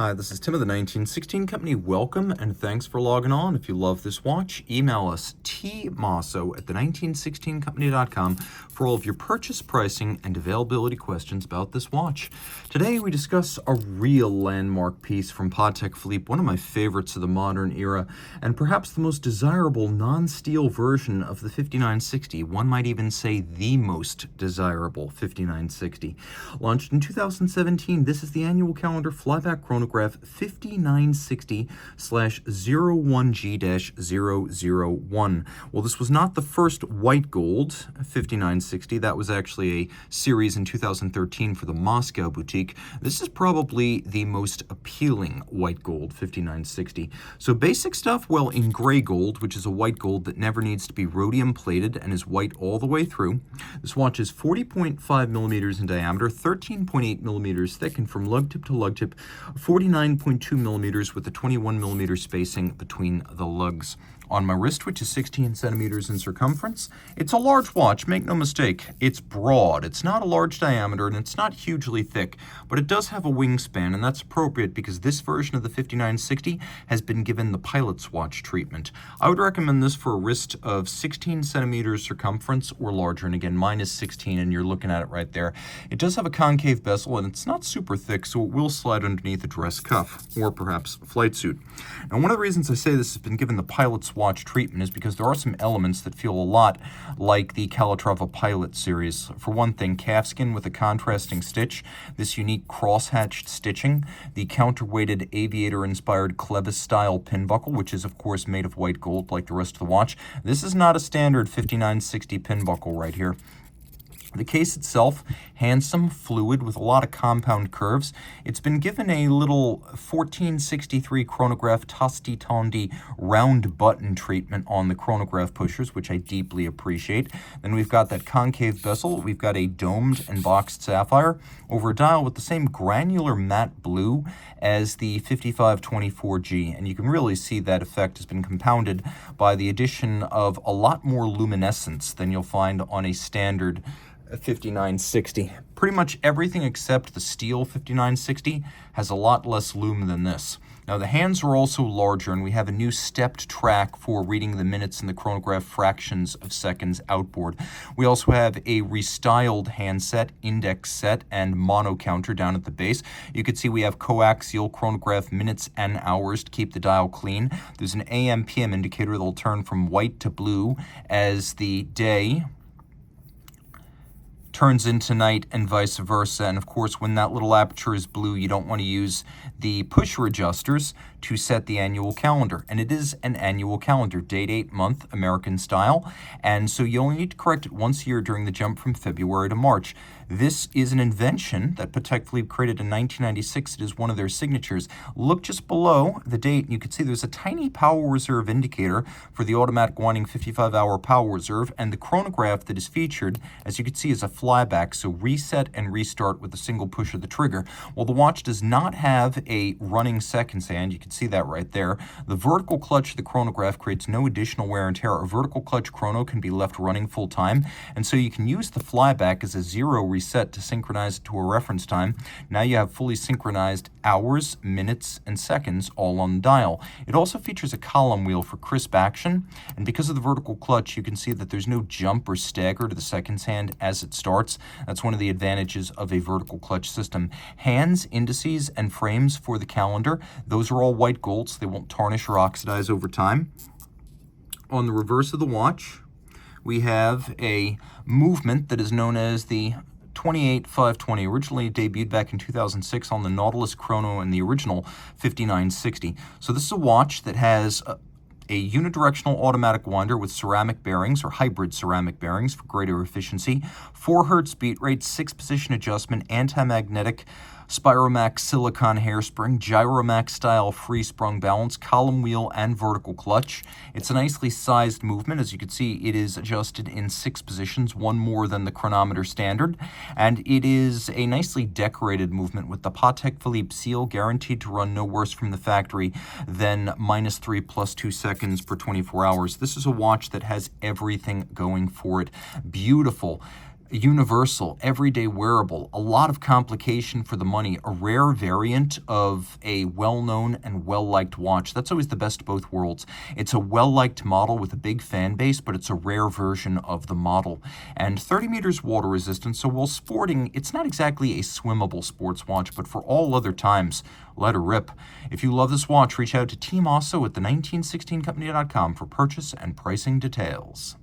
Hi, this is Tim of the 1916 Company. Welcome and thanks for logging on. If you love this watch, email us tmosso@the1916company.com for all of your purchase, pricing, and availability questions about this watch. Today we discuss a real landmark piece from Patek Philippe, one of my favorites of the modern era, and perhaps the most desirable non-steel version of the 5960. One might even say the most desirable 5960. Launched in 2017, this is the annual calendar Flyback Chronograph 5960/01G-001. Well, this was not the first white gold 5960. That was actually a series in 2013 for the Moscow boutique. This is probably the most appealing white gold 5960. So basic stuff, well, in gray gold, which is a white gold that never needs to be rhodium plated and is white all the way through. This watch is 40.5 millimeters in diameter, 13.8 millimeters thick, and from lug tip to lug tip, 49.2 millimeters with a 21 millimeter spacing between the lugs. On my wrist, which is 16 centimeters in circumference, it's a large watch, make no mistake. It's broad, it's not a large diameter, and it's not hugely thick, but it does have a wingspan, and that's appropriate because this version of the 5960 has been given the pilot's watch treatment. I would recommend this for a wrist of 16 centimeters circumference or larger, and again, mine is 16, and you're looking at it right there. It does have a concave bezel, and it's not super thick, so it will slide underneath a dress cuff, or perhaps flight suit. And one of the reasons I say this has been given the pilot's watch treatment is because there are some elements that feel a lot like the Calatrava Pilot series. For one thing, calfskin with a contrasting stitch, this unique cross-hatched stitching, the counterweighted aviator-inspired Clevis-style pin buckle, which is of course made of white gold like the rest of the watch. This is not a standard 5960 pin buckle right here. The case itself, handsome, fluid, with a lot of compound curves. It's been given a little 1463 chronograph Tosti Tondi round button treatment on the chronograph pushers, which I deeply appreciate. Then we've got that concave bezel. We've got a domed and boxed sapphire over a dial with the same granular matte blue as the 5524G. And you can really see that effect has been compounded by the addition of a lot more luminescence than you'll find on a standard 5960. Pretty much everything except the steel 5960 has a lot less lume than this. Now the hands are also larger, and we have a new stepped track for reading the minutes in the chronograph fractions of seconds outboard. We also have a restyled handset, index set, and mono counter down at the base. You can see we have coaxial chronograph minutes and hours to keep the dial clean. There's an AM/PM indicator that will turn from white to blue as the day turns into night and vice versa. And of course, when that little aperture is blue, you don't want to use the pusher adjusters to set the annual calendar. And it is an annual calendar, date, 8, month, American style. And so you only need to correct it once a year during the jump from February to March. This is an invention that Patek Philippe created in 1996. It is one of their signatures. Look just below the date, and you can see there's a tiny power reserve indicator for the automatic winding 55-hour power reserve, and the chronograph that is featured, as you can see, is a flyback, so reset and restart with a single push of the trigger. Well, the watch does not have a running seconds hand. You can see that right there. The vertical clutch of the chronograph creates no additional wear and tear. A vertical clutch chrono can be left running full time, and so you can use the flyback as a zero reset to synchronize it to a reference time. Now you have fully synchronized hours, minutes, and seconds all on the dial. It also features a column wheel for crisp action, and because of the vertical clutch, you can see that there's no jump or stagger to the seconds hand as it starts. That's one of the advantages of a vertical clutch system. Hands, indices, and frames for the calendar, those are all white gold, so they won't tarnish or oxidize over time. On the reverse of the watch, we have a movement that is known as the 28520, originally debuted back in 2006 on the Nautilus Chrono and the original 5960. So this is a watch that has a unidirectional automatic winder with ceramic bearings or hybrid ceramic bearings for greater efficiency, 4 Hz beat rate, 6-position adjustment, anti-magnetic Spiromax silicon hairspring, Gyromax style free sprung balance, column wheel, and vertical clutch. It's a nicely sized movement. As you can see, it is adjusted in 6 positions, one more than the chronometer standard, and it is a nicely decorated movement with the Patek Philippe seal, guaranteed to run no worse from the factory than -3 + 2 seconds per 24 hours. This is a watch that has everything going for it. Beautiful Universal, everyday wearable, a lot of complication for the money, a rare variant of a well-known and well-liked watch. That's always the best of both worlds. It's a well-liked model with a big fan base, but it's a rare version of the model. And 30 meters water resistant, so while sporting, it's not exactly a swimmable sports watch, but for all other times, let her rip. If you love this watch, reach out to Team Mosso at the 1916company.com for purchase and pricing details.